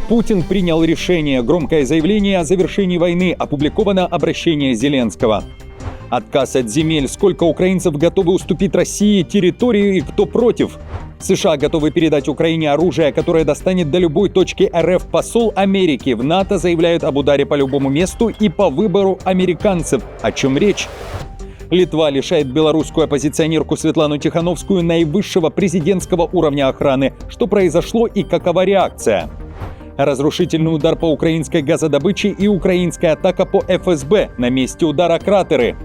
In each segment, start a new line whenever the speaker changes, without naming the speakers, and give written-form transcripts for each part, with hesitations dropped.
Путин принял решение. Громкое заявление о завершении войны. Опубликовано обращение Зеленского. Отказ от земель. Сколько украинцев готовы уступить России территорию и кто против? США готовы передать Украине оружие, которое достанет до любой точки РФ. Посол Америки в НАТО заявляет об ударе по любому месту и по выбору американцев. О чем речь? Литва лишает белорусскую оппозиционерку Светлану Тихановскую наивысшего президентского уровня охраны. Что произошло и какова реакция? Разрушительный удар по украинской газодобыче и украинская атака по ФСБ. На месте удара кратеры.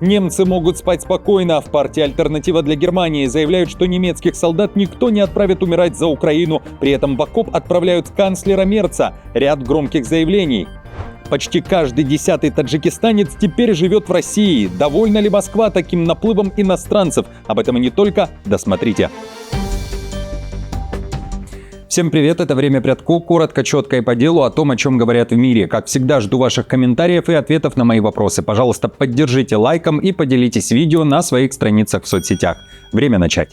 Немцы могут спать спокойно. В партии «Альтернатива для Германии» заявляют, что немецких солдат никто не отправит умирать за Украину. При этом в окоп отправляют канцлера Мерца. Ряд громких заявлений. Почти каждый 10-й таджикистанец теперь живет в России. Довольна ли Москва таким наплывом иностранцев? Об этом и не только. Досмотрите. Всем привет, это «Время Прядко». Коротко, четко и по делу о том, о чем говорят в мире. Как всегда, жду ваших комментариев и ответов на мои вопросы. Пожалуйста, поддержите лайком и поделитесь видео на своих страницах в соцсетях. Время начать.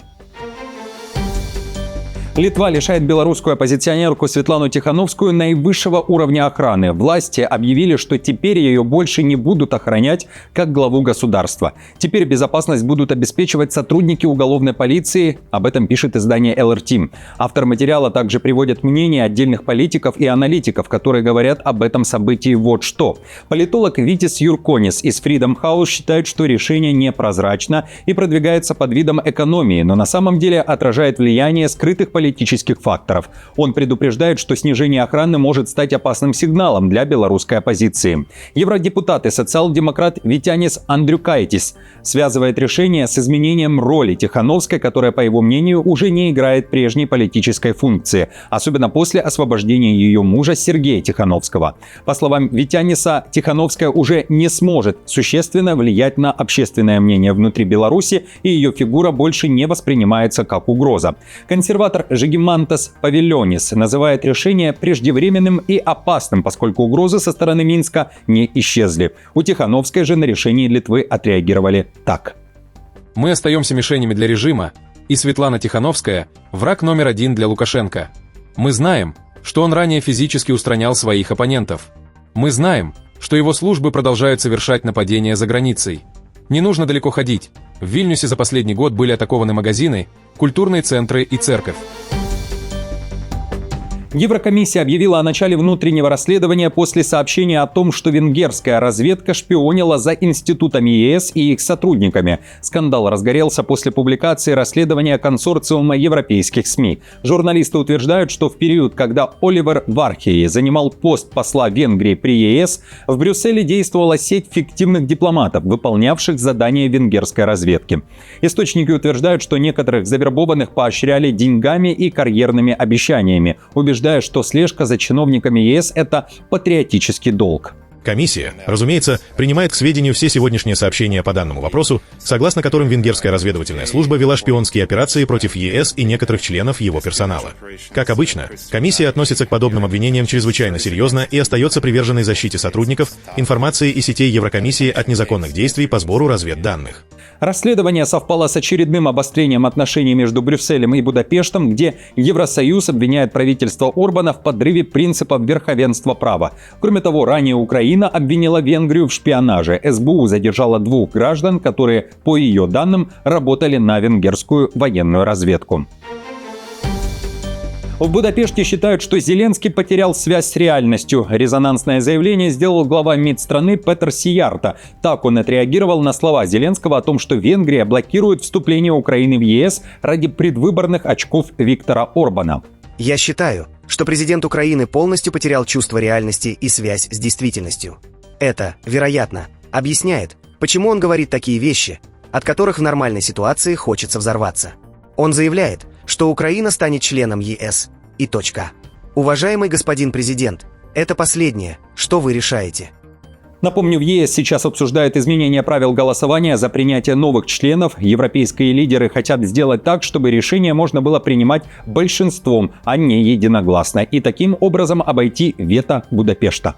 Литва лишает белорусскую оппозиционерку Светлану Тихановскую наивысшего уровня охраны. Власти объявили, что теперь ее больше не будут охранять как главу государства. Теперь безопасность будут обеспечивать сотрудники уголовной полиции. Об этом пишет издание LRT. Автор материала также приводит мнения отдельных политиков и аналитиков, которые говорят об этом событии вот что. Политолог Витис Юрконис из Freedom House считает, что решение непрозрачно и продвигается под видом экономии, но на самом деле отражает влияние скрытых политических факторов. Он предупреждает, что снижение охраны может стать опасным сигналом для белорусской оппозиции. Евродепутат и социал-демократ Витянис Андрюкайтис связывает решение с изменением роли Тихановской, которая, по его мнению, уже не играет прежней политической функции, особенно после освобождения ее мужа Сергея Тихановского. По словам Витяниса, Тихановская уже не сможет существенно влиять на общественное мнение внутри Беларуси, и ее фигура больше не воспринимается как угроза. Консерватор Жигимантас Павильонис называет решение преждевременным и опасным, поскольку угрозы со стороны Минска не исчезли. У Тихановской же на решение Литвы отреагировали так.
Мы остаемся мишенями для режима, и Светлана Тихановская – враг номер один для Лукашенко. Мы знаем, что он ранее физически устранял своих оппонентов. Мы знаем, что его службы продолжают совершать нападения за границей. Не нужно далеко ходить. В Вильнюсе за последний год были атакованы магазины, культурные центры и церковь.
Еврокомиссия объявила о начале внутреннего расследования после сообщения о том, что венгерская разведка шпионила за институтами ЕС и их сотрудниками. Скандал разгорелся после публикации расследования консорциума европейских СМИ. Журналисты утверждают, что в период, когда Оливер Вархеи занимал пост посла Венгрии при ЕС, в Брюсселе действовала сеть фиктивных дипломатов, выполнявших задания венгерской разведки. Источники утверждают, что некоторых завербованных поощряли деньгами и карьерными обещаниями, убеждая, что слежка за чиновниками ЕС – это патриотический долг.
Комиссия, разумеется, принимает к сведению все сегодняшние сообщения по данному вопросу, согласно которым венгерская разведывательная служба вела шпионские операции против ЕС и некоторых членов его персонала. Как обычно, комиссия относится к подобным обвинениям чрезвычайно серьезно и остается приверженной защите сотрудников, информации и сетей Еврокомиссии от незаконных действий по сбору разведданных.
Расследование совпало с очередным обострением отношений между Брюсселем и Будапештом, где Евросоюз обвиняет правительство Орбана в подрыве принципов верховенства права. Кроме того, ранее Украина обвинила Венгрию в шпионаже. СБУ задержала 2 граждан, которые, по ее данным, работали на венгерскую военную разведку. В Будапеште считают, что Зеленский потерял связь с реальностью. Резонансное заявление сделал глава МИД страны Петер Сиярто. Так он отреагировал на слова Зеленского о том, что Венгрия блокирует вступление Украины в ЕС ради предвыборных очков Виктора Орбана.
Я считаю, что президент Украины полностью потерял чувство реальности и связь с действительностью. Это, вероятно, объясняет, почему он говорит такие вещи, от которых в нормальной ситуации хочется взорваться. Он заявляет, что Украина станет членом ЕС. И точка. Уважаемый господин президент, это последнее, что вы решаете.
Напомню, в ЕС сейчас обсуждают изменения правил голосования за принятие новых членов. Европейские лидеры хотят сделать так, чтобы решение можно было принимать большинством, а не единогласно, и таким образом обойти вето Будапешта.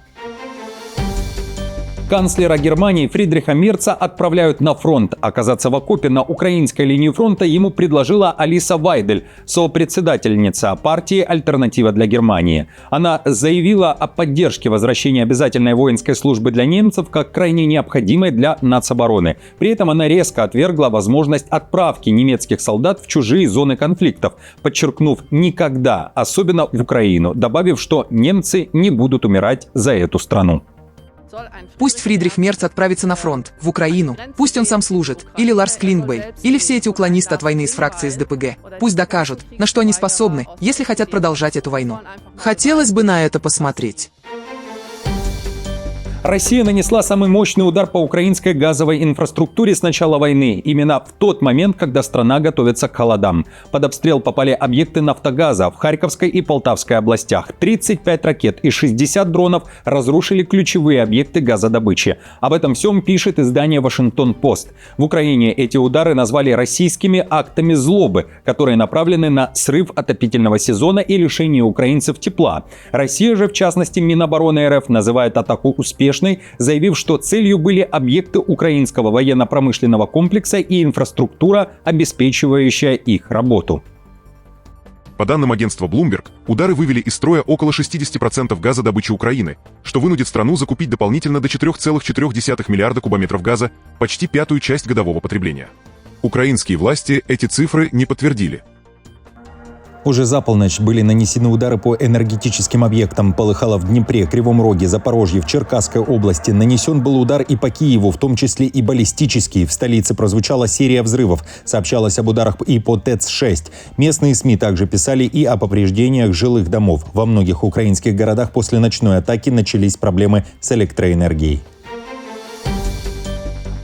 Канцлера Германии Фридриха Мерца отправляют на фронт. Оказаться в окопе на украинской линии фронта ему предложила Алиса Вайдель, сопредседательница партии «Альтернатива для Германии». Она заявила о поддержке возвращения обязательной воинской службы для немцев как крайне необходимой для нацобороны. При этом она резко отвергла возможность отправки немецких солдат в чужие зоны конфликтов, подчеркнув «никогда», особенно в Украину, добавив, что немцы не будут умирать за эту страну.
Пусть Фридрих Мерц отправится на фронт, в Украину. Пусть он сам служит. Или Ларс Клингбей. Или все эти уклонисты от войны из фракции СДПГ. Пусть докажут, на что они способны, если хотят продолжать эту войну. Хотелось бы на это посмотреть.
Россия нанесла самый мощный удар по украинской газовой инфраструктуре с начала войны, именно в тот момент, когда страна готовится к холодам. Под обстрел попали объекты «Нафтогаза» в Харьковской и Полтавской областях. 35 ракет и 60 дронов разрушили ключевые объекты газодобычи. Об этом всем пишет издание «Вашингтон-Пост». В Украине эти удары назвали российскими актами злобы, которые направлены на срыв отопительного сезона и лишение украинцев тепла. Россия же, в частности, Минобороны РФ, называет атаку успешной, заявив, что целью были объекты украинского военно-промышленного комплекса и инфраструктура, обеспечивающая их работу.
По данным агентства Bloomberg, удары вывели из строя около 60% газодобычи Украины, что вынудит страну закупить дополнительно до 4,4 миллиарда кубометров газа, почти пятую часть годового потребления. Украинские власти эти цифры не подтвердили.
Уже за полночь были нанесены удары по энергетическим объектам. Полыхало в Днепре, Кривом Роге, Запорожье, в Черкасской области. Нанесен был удар и по Киеву, в том числе и баллистический. В столице прозвучала серия взрывов. Сообщалось об ударах и по ТЭЦ-6. Местные СМИ также писали и о повреждениях жилых домов. Во многих украинских городах после ночной атаки начались проблемы с электроэнергией.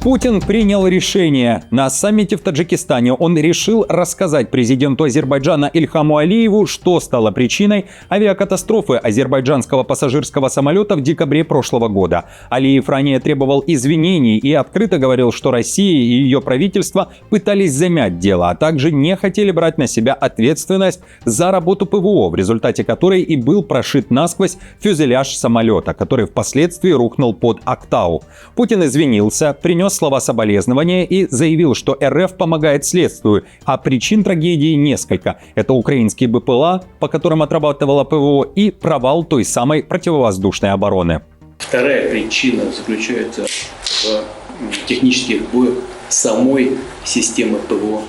Путин принял решение. На саммите в Таджикистане он решил рассказать президенту Азербайджана Ильхаму Алиеву, что стало причиной авиакатастрофы азербайджанского пассажирского самолета в декабре прошлого года. Алиев ранее требовал извинений и открыто говорил, что Россия и ее правительство пытались замять дело, а также не хотели брать на себя ответственность за работу ПВО, в результате которой и был прошит насквозь фюзеляж самолета, который впоследствии рухнул под Актау. Путин извинился, принес слова соболезнования и заявил, что РФ помогает следствию, а причин трагедии несколько. Это украинские БПЛА, по которым отрабатывала ПВО, и провал той самой противовоздушной обороны.
Вторая причина заключается в технических сбоях самой системы ПВО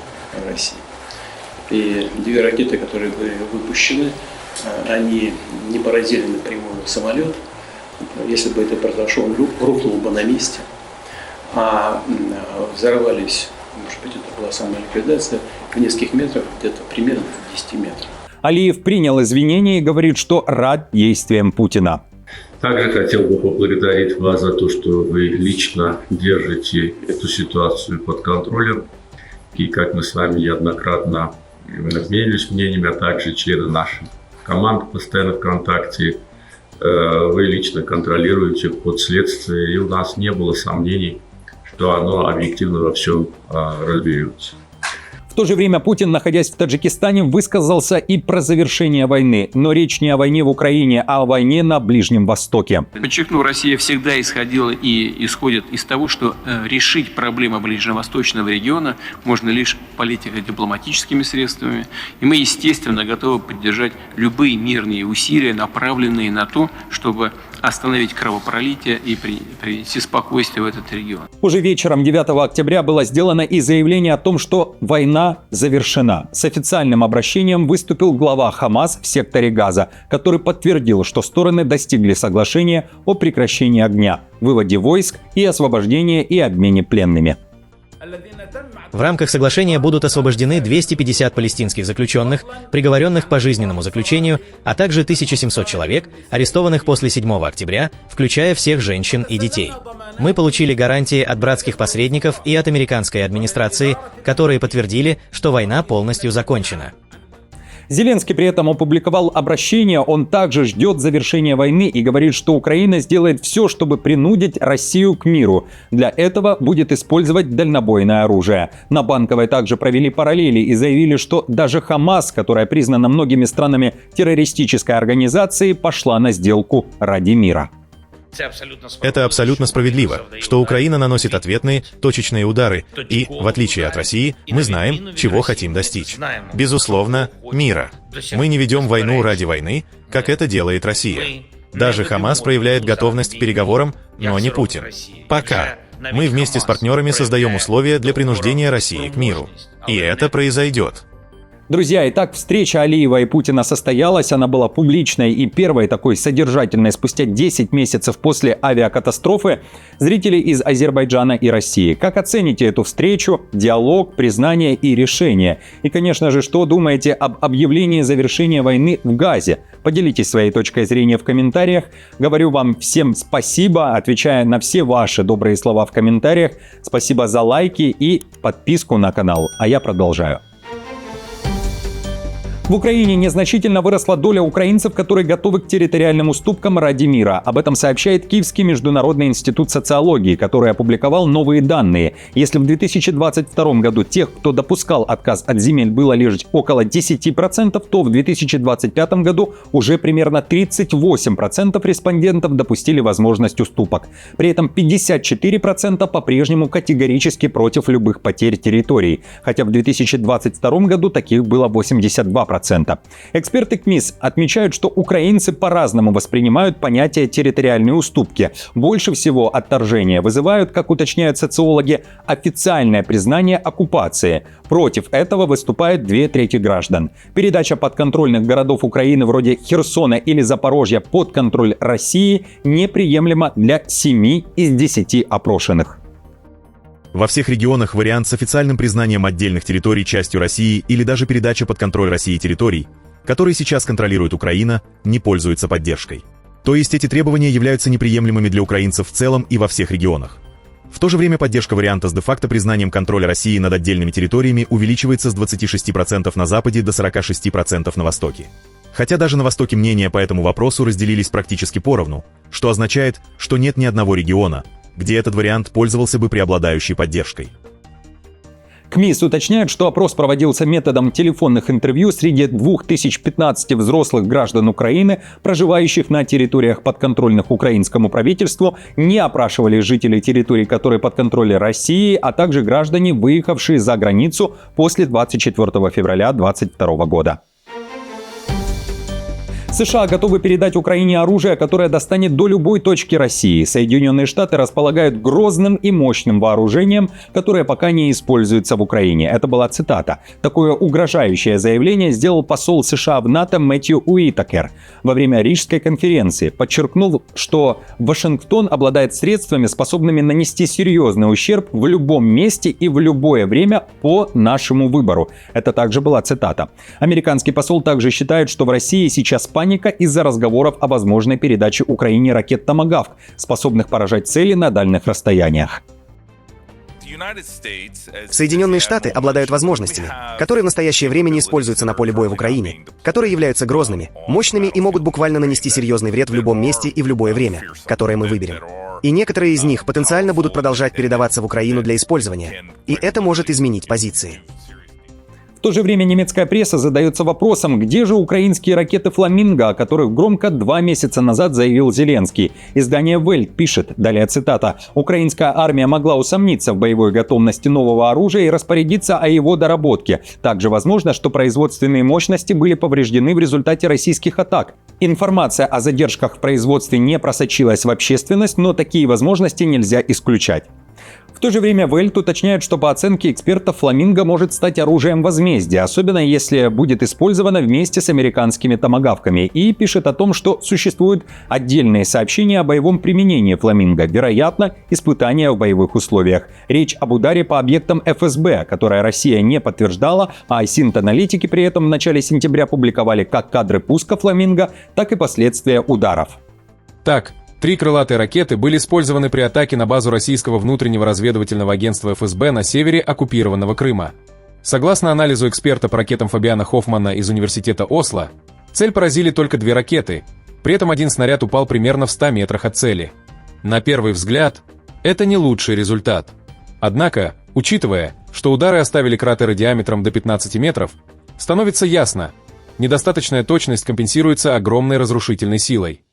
России. И две ракеты, которые были выпущены, они не поразили напрямую самолет. Если бы это произошло, он рухнул бы на месте. А взорвались, может быть, это была самая ликвидация, в нескольких метрах, где-то примерно в 10 метрах.
Алиев принял извинения и говорит, что рад действиям Путина.
Также хотел бы поблагодарить вас за то, что вы лично держите эту ситуацию под контролем. И как мы с вами неоднократно обменялись мнениями, а также члены нашей команды постоянно в контакте, вы лично контролируете ход следствия, и у нас не было сомнений, что оно объективно во всем разберется.
В то же время Путин, находясь в Таджикистане, высказался и про завершение войны. Но речь не о войне в Украине, а о войне на Ближнем Востоке.
Подчеркну, Россия всегда исходила и исходит из того, что решить проблемы ближневосточного региона можно лишь политико-дипломатическими средствами. И мы, естественно, готовы поддержать любые мирные усилия, направленные на то, чтобы остановить кровопролитие и привести спокойствие в этот регион.
Уже вечером 9 октября было сделано и заявление о том, что война завершена. С официальным обращением выступил глава Хамас в секторе Газа, который подтвердил, что стороны достигли соглашения о прекращении огня, выводе войск и освобождении и обмене пленными.
В рамках соглашения будут освобождены 250 палестинских заключенных, приговоренных к пожизненному заключению, а также 1700 человек, арестованных после 7 октября, включая всех женщин и детей. Мы получили гарантии от братских посредников и от американской администрации, которые подтвердили, что война полностью закончена.
Зеленский при этом опубликовал обращение, он также ждет завершения войны и говорит, что Украина сделает все, чтобы принудить Россию к миру. Для этого будет использовать дальнобойное оружие. На Банковой также провели параллели и заявили, что даже Хамас, которая признана многими странами террористической организацией, пошла на сделку ради мира.
Это абсолютно справедливо, что Украина наносит ответные, точечные удары, и, в отличие от России, мы знаем, чего хотим достичь. Безусловно, мира. Мы не ведем войну ради войны, как это делает Россия. Даже Хамас проявляет готовность к переговорам, но не Путин. Пока. Мы вместе с партнерами создаем условия для принуждения России к миру. И это произойдет.
Друзья, итак, встреча Алиева и Путина состоялась. Она была публичной и первой такой содержательной спустя 10 месяцев после авиакатастрофы. Зрители из Азербайджана и России. Как оцените эту встречу, диалог, признание и решение? И, конечно же, что думаете об объявлении завершения войны в Газе? Поделитесь своей точкой зрения в комментариях. Говорю вам всем спасибо, отвечая на все ваши добрые слова в комментариях. Спасибо за лайки и подписку на канал. А я продолжаю. В Украине незначительно выросла доля украинцев, которые готовы к территориальным уступкам ради мира. Об этом сообщает Киевский международный институт социологии, который опубликовал новые данные. Если в 2022 году тех, кто допускал отказ от земель, было лишь около 10%, то в 2025 году уже примерно 38% респондентов допустили возможность уступок. При этом 54% по-прежнему категорически против любых потерь территорий, хотя в 2022 году таких было 82%. Эксперты КМИС отмечают, что украинцы по-разному воспринимают понятие территориальные уступки. Больше всего отторжения вызывают, как уточняют социологи, официальное признание оккупации. Против этого выступает 2/3 граждан. Передача подконтрольных городов Украины вроде Херсона или Запорожья под контроль России неприемлема для 7 из 10 опрошенных.
Во всех регионах вариант с официальным признанием отдельных территорий частью России или даже передача под контроль России территорий, которые сейчас контролирует Украина, не пользуется поддержкой. То есть эти требования являются неприемлемыми для украинцев в целом и во всех регионах. В то же время поддержка варианта с де-факто признанием контроля России над отдельными территориями увеличивается с 26% на Западе до 46% на Востоке. Хотя даже на Востоке мнения по этому вопросу разделились практически поровну, что означает, что нет ни одного региона, где этот вариант пользовался бы преобладающей поддержкой.
КМИС уточняет, что опрос проводился методом телефонных интервью среди 2015 взрослых граждан Украины, проживающих на территориях, подконтрольных украинскому правительству, не опрашивали жителей территорий, которые под контролем России, а также граждане, выехавшие за границу после 24 февраля 2022 года. США готовы передать Украине оружие, которое достанет до любой точки России. Соединенные Штаты располагают грозным и мощным вооружением, которое пока не используется в Украине. Это была цитата. Такое угрожающее заявление сделал посол США в НАТО Мэтью Уитакер во время Рижской конференции, подчеркнув, что Вашингтон обладает средствами, способными нанести серьезный ущерб в любом месте и в любое время по нашему выбору. Это также была цитата. Американский посол также считает, что в России сейчас паника из-за разговоров о возможной передаче Украине ракет «Томагавк», способных поражать цели на дальних расстояниях.
Соединенные Штаты обладают возможностями, которые в настоящее время не используются на поле боя в Украине, которые являются грозными, мощными и могут буквально нанести серьезный вред в любом месте и в любое время, которое мы выберем. И некоторые из них потенциально будут продолжать передаваться в Украину для использования, и это может изменить позиции.
В то же время немецкая пресса задается вопросом, где же украинские ракеты «Фламинго», о которых громко 2 месяца назад заявил Зеленский. Издание «Вельт» пишет, далее цитата, «Украинская армия могла усомниться в боевой готовности нового оружия и распорядиться о его доработке. Также возможно, что производственные мощности были повреждены в результате российских атак. Информация о задержках в производстве не просочилась в общественность, но такие возможности нельзя исключать». В то же время Вельт уточняет, что по оценке экспертов «Фламинго» может стать оружием возмездия, особенно если будет использовано вместе с американскими томагавками, и пишет о том, что существуют отдельные сообщения о боевом применении «Фламинго», вероятно, испытания в боевых условиях. Речь об ударе по объектам ФСБ, которое Россия не подтверждала, а синт-аналитики при этом в начале сентября публиковали как кадры пуска «Фламинго», так и последствия ударов.
Так, 3 крылатые ракеты были использованы при атаке на базу российского внутреннего разведывательного агентства ФСБ на севере оккупированного Крыма. Согласно анализу эксперта по ракетам Фабиана Хоффмана из университета Осло, цель поразили только 2 ракеты, при этом один снаряд упал примерно в 100 метрах от цели. На первый взгляд, это не лучший результат. Однако, учитывая, что удары оставили кратеры диаметром до 15 метров, становится ясно, недостаточная точность компенсируется огромной разрушительной силой.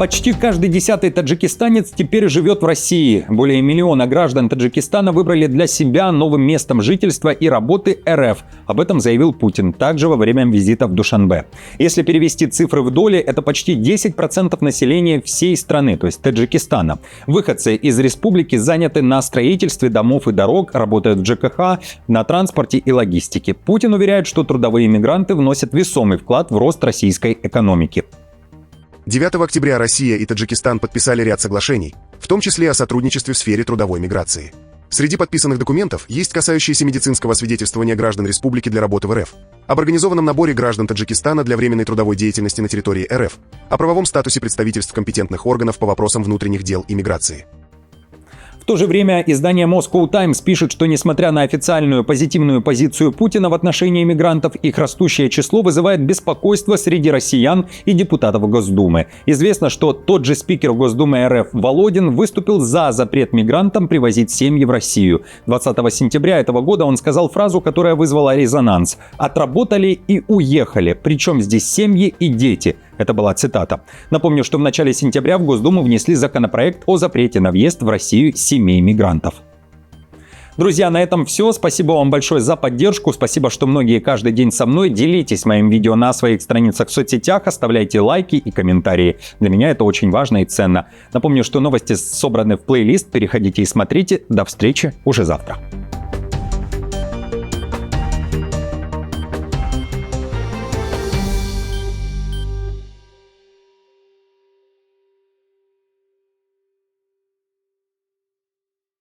Почти каждый 10-й таджикистанец теперь живет в России. Более миллиона граждан Таджикистана выбрали для себя новым местом жительства и работы РФ. Об этом заявил Путин также во время визита в Душанбе. Если перевести цифры в доли, это почти 10% населения всей страны, то есть Таджикистана. Выходцы из республики заняты на строительстве домов и дорог, работают в ЖКХ, на транспорте и логистике. Путин уверяет, что трудовые мигранты вносят весомый вклад в рост российской экономики.
9 октября Россия и Таджикистан подписали ряд соглашений, в том числе о сотрудничестве в сфере трудовой миграции. Среди подписанных документов есть касающиеся медицинского освидетельствования граждан республики для работы в РФ, об организованном наборе граждан Таджикистана для временной трудовой деятельности на территории РФ, о правовом статусе представительств компетентных органов по вопросам внутренних дел и миграции.
В то же время издание Moscow Times пишет, что несмотря на официальную позитивную позицию Путина в отношении мигрантов, их растущее число вызывает беспокойство среди россиян и депутатов Госдумы. Известно, что тот же спикер Госдумы РФ Володин выступил за запрет мигрантам привозить семьи в Россию. 20 сентября этого года он сказал фразу, которая вызвала резонанс: «Отработали и уехали, причем здесь семьи и дети». Это была цитата. Напомню, что в начале сентября в Госдуму внесли законопроект о запрете на въезд в Россию семей мигрантов. Друзья, на этом все. Спасибо вам большое за поддержку. Спасибо, что многие каждый день со мной. Делитесь моим видео на своих страницах в соцсетях, оставляйте лайки и комментарии. Для меня это очень важно и ценно. Напомню, что новости собраны в плейлист. Переходите и смотрите. До встречи уже завтра.